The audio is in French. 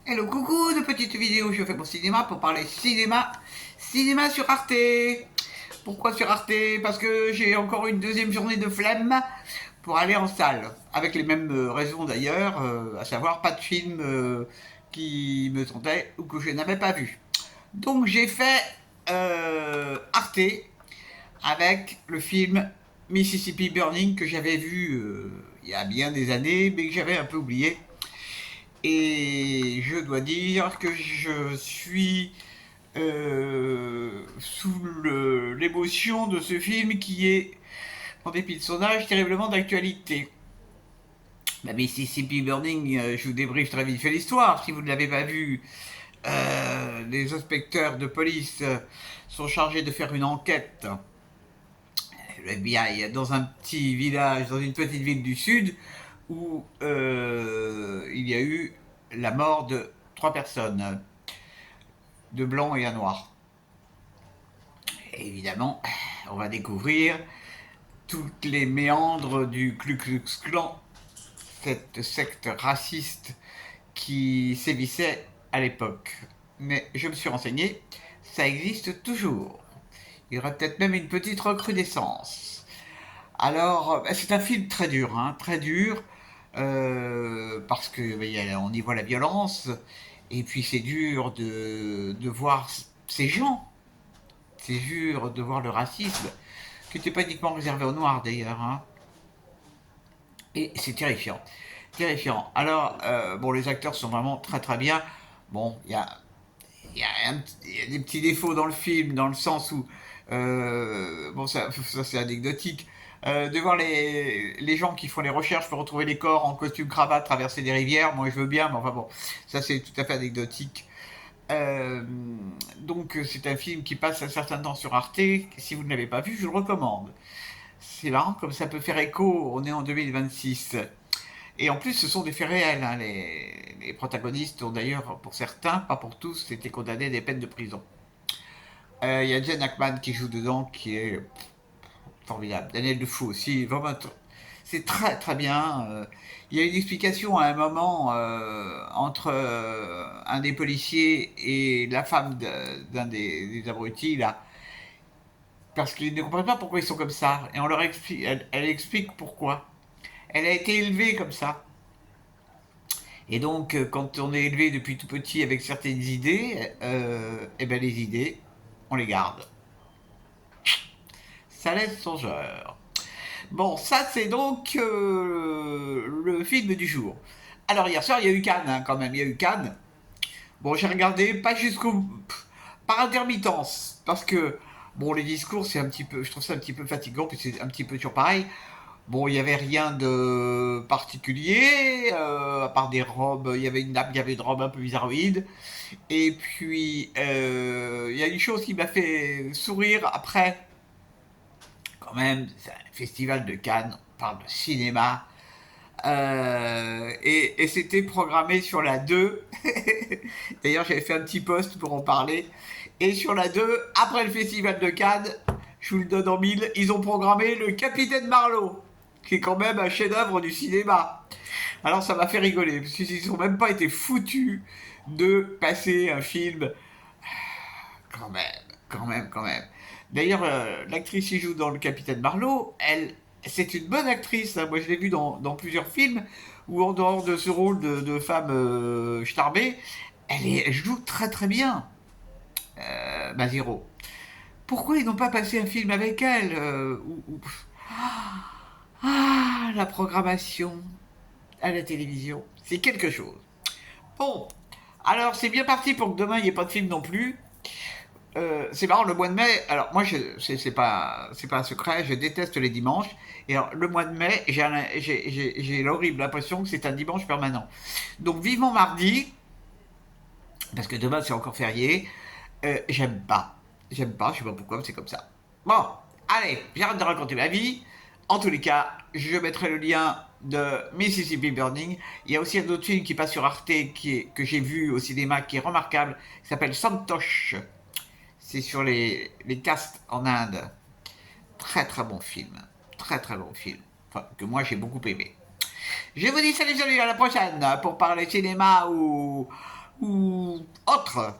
Hello, coucou, de petites vidéos, je fais mon cinéma pour parler cinéma. Cinéma sur Arte. Pourquoi sur Arte? Parce que j'ai encore une deuxième journée de flemme pour aller en salle. Avec les mêmes raisons d'ailleurs, à savoir pas de film qui me tentait ou que je n'avais pas vu. Donc j'ai fait Arte avec le film Mississippi Burning que j'avais vu il y a bien des années, mais que j'avais un peu oublié. Et je dois dire que je suis sous l'émotion de ce film qui est, en dépit de son âge, terriblement d'actualité. Bah, Mississippi Burning, je vous débriefe très vite fait l'histoire. Si vous ne l'avez pas vu, les inspecteurs de police sont chargés de faire une enquête eh bien, il y a dans un petit village, dans une petite ville du sud, où il y a eu la mort de 3 personnes, de blanc et un noir. Et évidemment, on va découvrir toutes les méandres du Ku Klux Klan, cette secte raciste qui sévissait à l'époque. Mais je me suis renseigné, ça existe toujours. Il y aura peut-être même une petite recrudescence. Alors, c'est un film très dur, hein, très dur, parce que on y voit la violence, et puis c'est dur de voir ces gens, c'est dur de voir le racisme, qui n'était pas uniquement réservé aux Noirs d'ailleurs, hein. Et c'est terrifiant, terrifiant. Alors, bon, les acteurs sont vraiment très très bien. Bon, il y a des petits défauts dans le film, dans le sens où, bon, ça c'est anecdotique, de voir les gens qui font les recherches pour retrouver les corps en costume cravate traverser des rivières, moi je veux bien, mais enfin bon, ça c'est tout à fait anecdotique. Euh, donc c'est un film qui passe un certain temps sur Arte. Si vous ne l'avez pas vu, je le recommande. C'est marrant comme ça peut faire écho, on est en 2026. Et en plus, ce sont des faits réels, hein. Les protagonistes ont d'ailleurs, pour certains, pas pour tous, été condamnés à des peines de prison. Il y a Jen Ackman qui joue dedans, qui est formidable. Daniel Defoe aussi, vraiment, c'est très très bien. Il y a une explication à un moment entre un des policiers et la femme d'un des abrutis, là, parce qu'ils ne comprennent pas pourquoi ils sont comme ça. Et on leur explique, elle explique pourquoi. Elle a été élevée comme ça. Et donc, quand on est élevé depuis tout petit avec certaines idées, eh ben les idées, on les garde. Ça laisse songeur. Bon, ça c'est donc le film du jour. Alors hier soir, il y a eu Cannes, hein, quand même, il y a eu Cannes. Bon, j'ai regardé, pas jusqu'au... par intermittence, parce que, bon, les discours, c'est un petit peu... Je trouve ça un petit peu fatigant, puis c'est un petit peu toujours pareil. Bon, il n'y avait rien de particulier, à part des robes. Il y avait une dame qui avait une robe un peu bizarroïde. Et puis, il y a une chose qui m'a fait sourire après, quand même, c'est un festival de Cannes, on parle de cinéma. Et c'était programmé sur la 2. D'ailleurs, j'avais fait un petit post pour en parler. Et sur la 2, après le festival de Cannes, je vous le donne en mille, ils ont programmé le Capitaine Marlowe, qui est quand même un chef-d'œuvre du cinéma. Alors ça m'a fait rigoler, parce qu'ils n'ont même pas été foutus de passer un film. Quand même, quand même, quand même. D'ailleurs, l'actrice qui joue dans Le Capitaine Marlowe, c'est une bonne actrice, hein. Moi, je l'ai vue dans plusieurs films où, en dehors de ce rôle de femme starbée, elle joue très très bien, Maziro. Pourquoi ils n'ont pas passé un film avec elle Ah, la programmation à la télévision, c'est quelque chose. Bon, alors c'est bien parti pour que demain il n'y ait pas de film non plus. C'est marrant, le mois de mai, alors moi, c'est pas un secret, je déteste les dimanches. Et alors, le mois de mai, j'ai l'horrible impression que c'est un dimanche permanent. Donc, vivement mardi, parce que demain c'est encore férié, j'aime pas. J'aime pas, je sais pas pourquoi, mais c'est comme ça. Bon, allez, j'arrête de raconter ma vie. En tous les cas, je mettrai le lien de Mississippi Burning. Il y a aussi un autre film qui passe sur Arte que j'ai vu au cinéma qui est remarquable, qui s'appelle Santosh. C'est sur les castes en Inde. Très très bon film. Très très bon film. Enfin, que moi j'ai beaucoup aimé. Je vous dis salut salut à la prochaine pour parler cinéma ou autre.